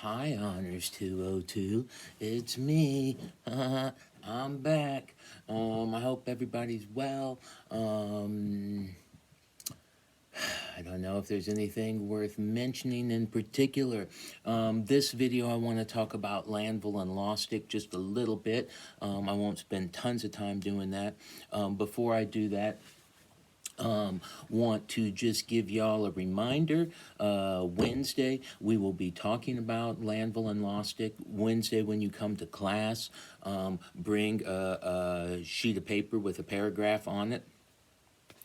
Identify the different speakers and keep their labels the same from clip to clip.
Speaker 1: Hi, Honors 202. It's me. I'm back. I hope everybody's well. I don't know if there's anything worth mentioning in particular. This video, I want to talk about Lanval and Laustic just a little bit. I won't spend tons of time doing that. Before I do that, want to just give y'all a reminder. Wednesday, we will be talking about Lanval and Laustic. Wednesday, when you come to class, bring a sheet of paper with a paragraph on it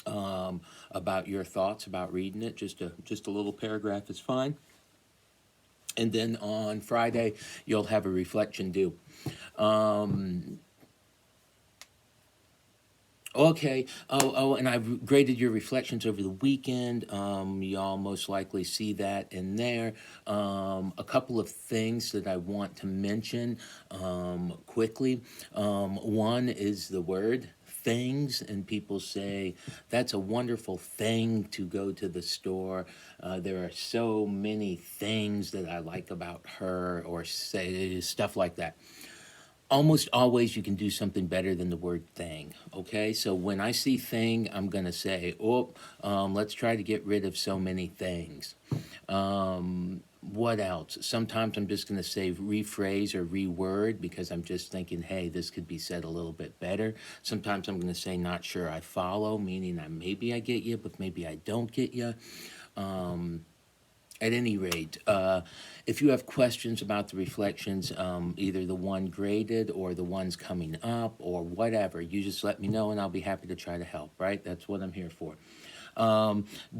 Speaker 1: about your thoughts about reading it. Just a little paragraph is fine. And then on Friday, you'll have a reflection due. Okay. And I've graded your reflections over the weekend. Y'all most likely see that in there. A couple of things that I want to mention quickly. One is the word things, and people say that's a wonderful thing to go to the store. There are so many things that I like about her, or say stuff like that. Almost always you can do something better than the word thing. Okay, so when I see thing, I'm gonna say, let's try to get rid of so many things. What else? Sometimes I'm just gonna say rephrase or reword because I'm just thinking, hey, this could be said a little bit better. Sometimes I'm gonna say not sure I follow, meaning maybe I get you, but maybe I don't get you. At any rate, if you have questions about the reflections, either the one graded or the ones coming up or whatever, you just let me know and I'll be happy to try to help, right? That's what I'm here for.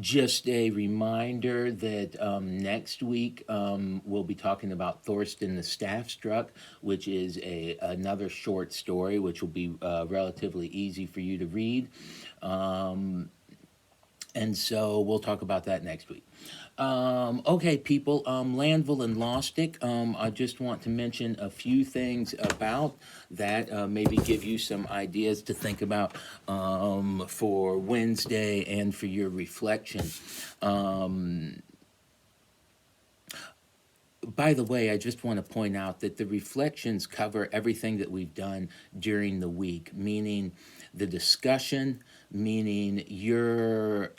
Speaker 1: Just a reminder that next week we'll be talking about Thorsten the Staff Struck, which is another short story, which will be relatively easy for you to read. And so we'll talk about that next week. Okay, people, Lanval and Laustic, I just want to mention a few things about that, maybe give you some ideas to think about for Wednesday and for your reflection. By the way, I just want to point out that the reflections cover everything that we've done during the week, meaning the discussion, meaning your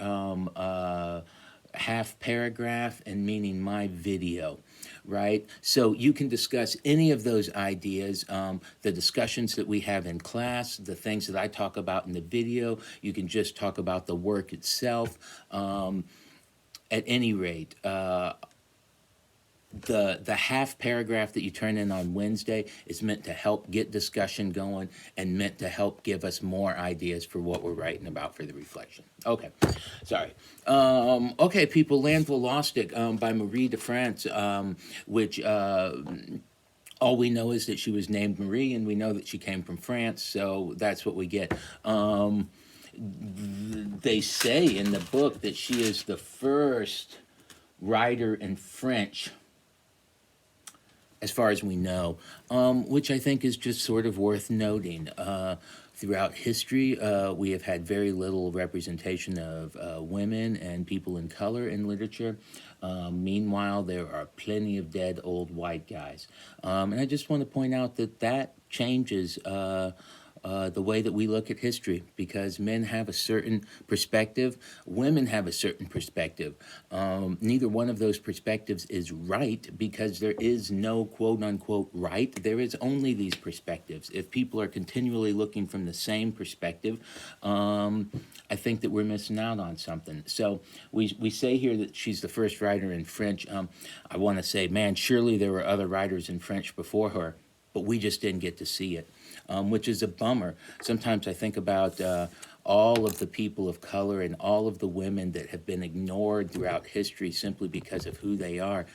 Speaker 1: half paragraph, and meaning my video, right? So you can discuss any of those ideas, the discussions that we have in class, the things that I talk about in the video. You can just talk about the work itself. At any rate, the half paragraph that you turn in on Wednesday is meant to help get discussion going and meant to help give us more ideas for what we're writing about for the reflection. Okay, sorry. Okay, people, Lanval Laustic by Marie de France, which all we know is that she was named Marie, and we know that she came from France, so that's what we get. They say in the book that she is the first writer in French, as far as we know, which I think is just sort of worth noting. Throughout history, we have had very little representation of women and people in color in literature. Meanwhile, there are plenty of dead old white guys. And I just want to point out that that changes the way that we look at history, because men have a certain perspective, women have a certain perspective. Neither one of those perspectives is right, because there is no quote unquote right. There is only these perspectives. If people are continually looking from the same perspective, I think that we're missing out on something. So we say here that she's the first writer in French. I want to say, man, surely there were other writers in French before her, but we just didn't get to see it. Which is a bummer. Sometimes I think about all of the people of color and all of the women that have been ignored throughout history simply because of who they are.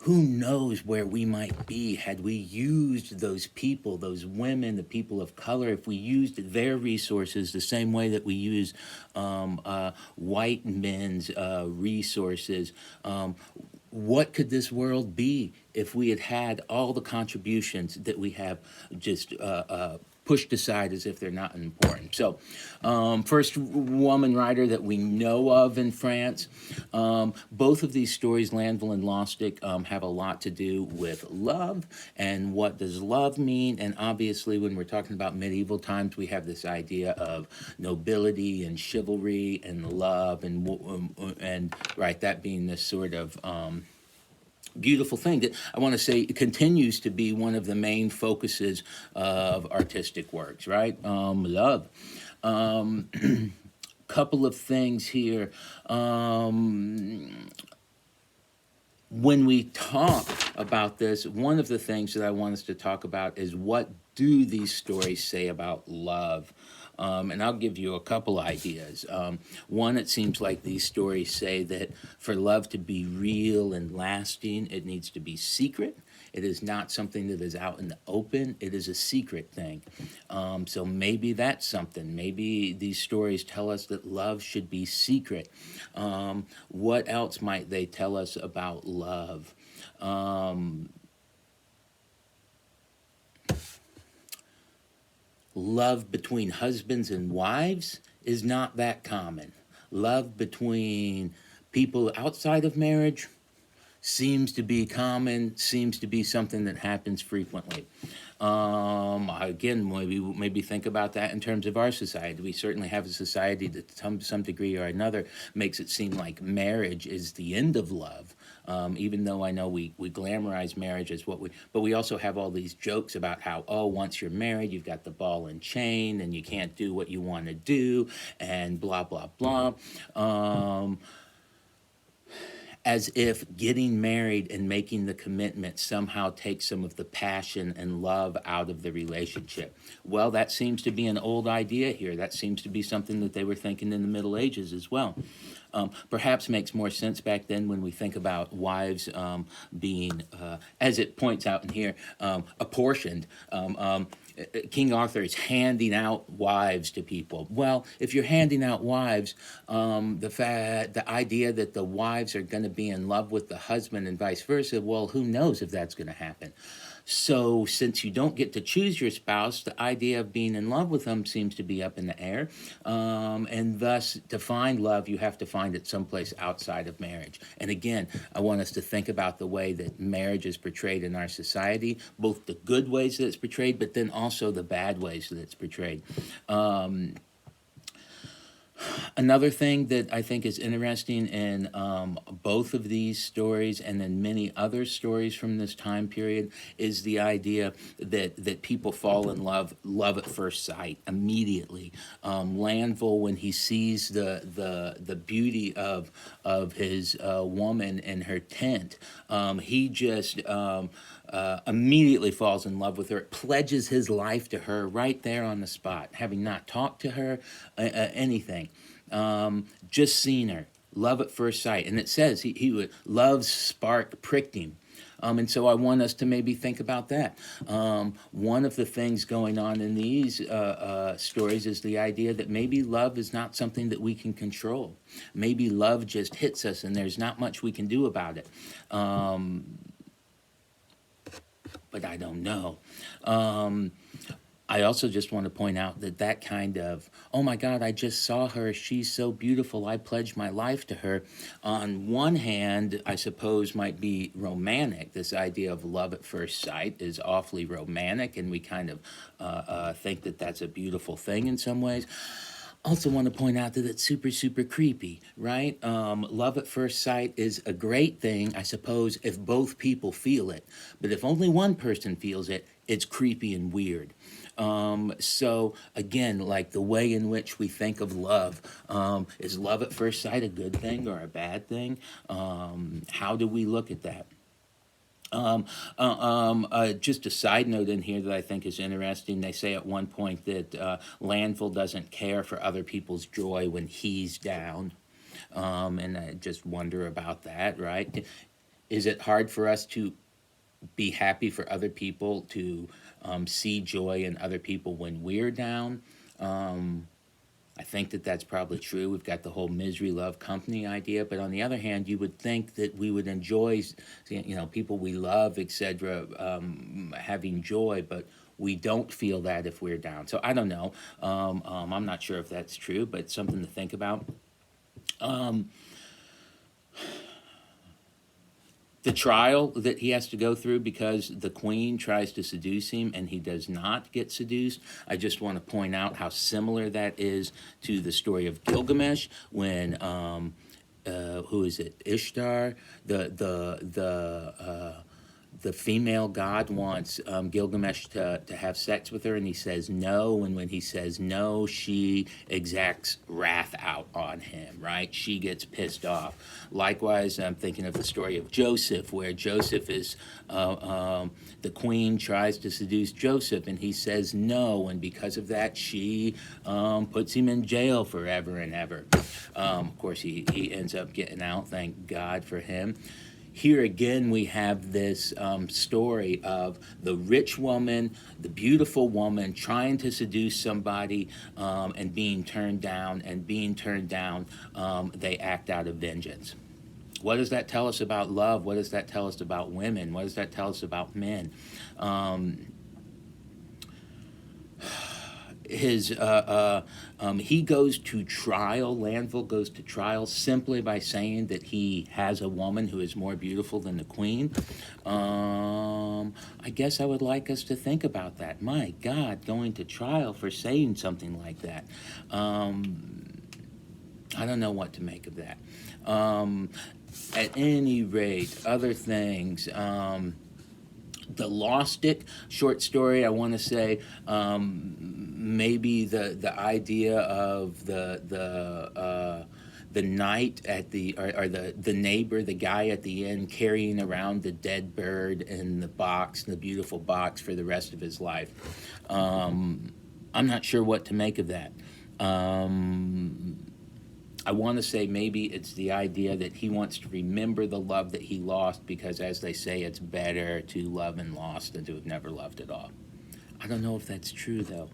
Speaker 1: Who knows where we might be had we used those people, those women, the people of color, if we used their resources the same way that we use white men's resources. What could this world be if we had had all the contributions that we have just pushed aside as if they're not important. So, first woman writer that we know of in France. Both of these stories, Lanval and Laustic, have a lot to do with love and what does love mean. And obviously, when we're talking about medieval times, we have this idea of nobility and chivalry and love and right, that being this sort of beautiful thing that I want to say continues to be one of the main focuses of artistic works, right? Love. Couple of things here. When we talk about this, one of the things that I want us to talk about is what do these stories say about love? And I'll give you a couple ideas. One, it seems like these stories say that for love to be real and lasting, it needs to be secret. It is not something that is out in the open. It is a secret thing. So maybe that's something. Maybe these stories tell us that love should be secret. What else might they tell us about love? Love between husbands and wives is not that common. Love between people outside of marriage seems to be common, seems to be something that happens frequently. Again, maybe think about that in terms of our society. We certainly have a society that, to some degree or another, makes it seem like marriage is the end of love. Even though I know we glamorize marriage as but we also have all these jokes about how, oh, once you're married, you've got the ball and chain, and you can't do what you want to do, and blah blah blah. As if getting married and making the commitment somehow takes some of the passion and love out of the relationship. Well, that seems to be an old idea here. That seems to be something that they were thinking in the Middle Ages as well. Perhaps makes more sense back then when we think about wives being, as it points out in here, apportioned. King Arthur is handing out wives to people. Well, if you're handing out wives, the idea that the wives are going to be in love with the husband and vice versa, well, who knows if that's going to happen? So, since you don't get to choose your spouse, the idea of being in love with them seems to be up in the air. And thus, to find love, you have to find it someplace outside of marriage. And again, I want us to think about the way that marriage is portrayed in our society, both the good ways that it's portrayed, but then also the bad ways that it's portrayed. Another thing that I think is interesting in both of these stories and in many other stories from this time period is the idea that people fall in love at first sight immediately. Lanval, when he sees the beauty of his woman in her tent, he just immediately falls in love with her, pledges his life to her right there on the spot, having not talked to her, anything. Just seen her, love at first sight. And it says he would, love's spark pricked him. And so I want us to maybe think about that. One of the things going on in these stories is the idea that maybe love is not something that we can control. Maybe love just hits us and there's not much we can do about it. But I don't know. I also just want to point out that kind of, oh my God, I just saw her, she's so beautiful, I pledged my life to her, on one hand, I suppose might be romantic. This idea of love at first sight is awfully romantic, and we kind of think that that's a beautiful thing in some ways. Also want to point out that it's super, super creepy, right? Love at first sight is a great thing, I suppose, if both people feel it. But if only one person feels it, it's creepy and weird. So again, like the way in which we think of love, is love at first sight a good thing or a bad thing? How do we look at that? Just a side note in here that I think is interesting. They say at one point that Lanval doesn't care for other people's joy when he's down. And I just wonder about that, right? Is it hard for us to be happy for other people, to see joy in other people when we're down? I think that that's probably true. We've got the whole misery love company idea, but on the other hand, you would think that we would enjoy, people we love, etc., having joy, but we don't feel that if we're down. So I don't know. I'm not sure if that's true, but it's something to think about. Um, the trial that he has to go through because the queen tries to seduce him and he does not get seduced. I just want to point out how similar that is to the story of Gilgamesh when who is it, Ishtar, the female god wants Gilgamesh to have sex with her, and he says no. And when he says no, she exacts wrath out on him, right? She gets pissed off. Likewise, I'm thinking of the story of Joseph, where Joseph is, the queen tries to seduce Joseph, and he says no. And because of that, she puts him in jail forever and ever. Of course, he ends up getting out, thank God for him. Here again, we have this story of the rich woman, the beautiful woman, trying to seduce somebody and being turned down, they act out of vengeance. What does that tell us about love? What does that tell us about women? What does that tell us about men? He goes to trial. Lanval goes to trial simply by saying that he has a woman who is more beautiful than the queen. I guess I would like us to think about that. My God, going to trial for saying something like that. I don't know what to make of that. At any rate, other things. The Laustic short story, I want to say, maybe the idea of the knight at the or the neighbor, the guy at the end carrying around the dead bird in the box, the beautiful box, for the rest of his life. I'm not sure what to make of that. I want to say maybe it's the idea that he wants to remember the love that he lost, because, as they say, it's better to love and lost than to have never loved at all. I don't know if that's true, though.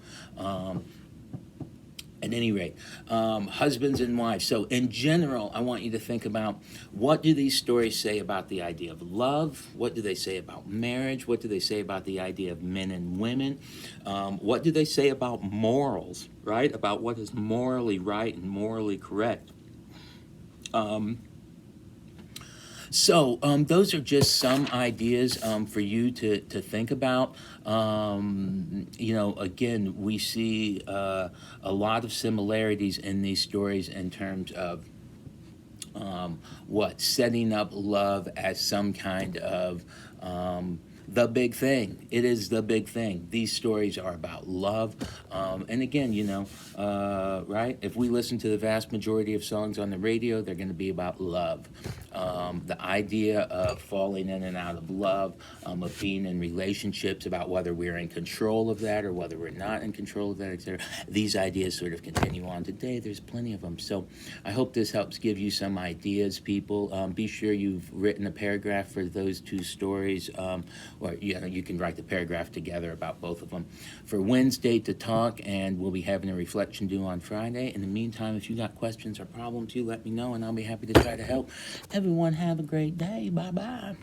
Speaker 1: At any rate, husbands and wives. So in general, I want you to think about, what do these stories say about the idea of love? What do they say about marriage? What do they say about the idea of men and women? What do they say about morals, right? About what is morally right and morally correct. So those are just some ideas for you to think about. Again, we see a lot of similarities in these stories in terms of setting up love as some kind of the big thing. It is the big thing. These stories are about love. And again, right? If we listen to the vast majority of songs on the radio, they're going to be about love. The idea of falling in and out of love, of being in relationships, about whether we're in control of that or whether we're not in control of that, etc. These ideas sort of continue on today. There's plenty of them. So I hope this helps give you some ideas, people. Be sure you've written a paragraph for those two stories, or you can write the paragraph together about both of them for Wednesday to talk, and we'll be having a reflection due on Friday. In the meantime, if you got questions or problems, you let me know, and I'll be happy to try to help. Everyone have a great day. Bye-bye.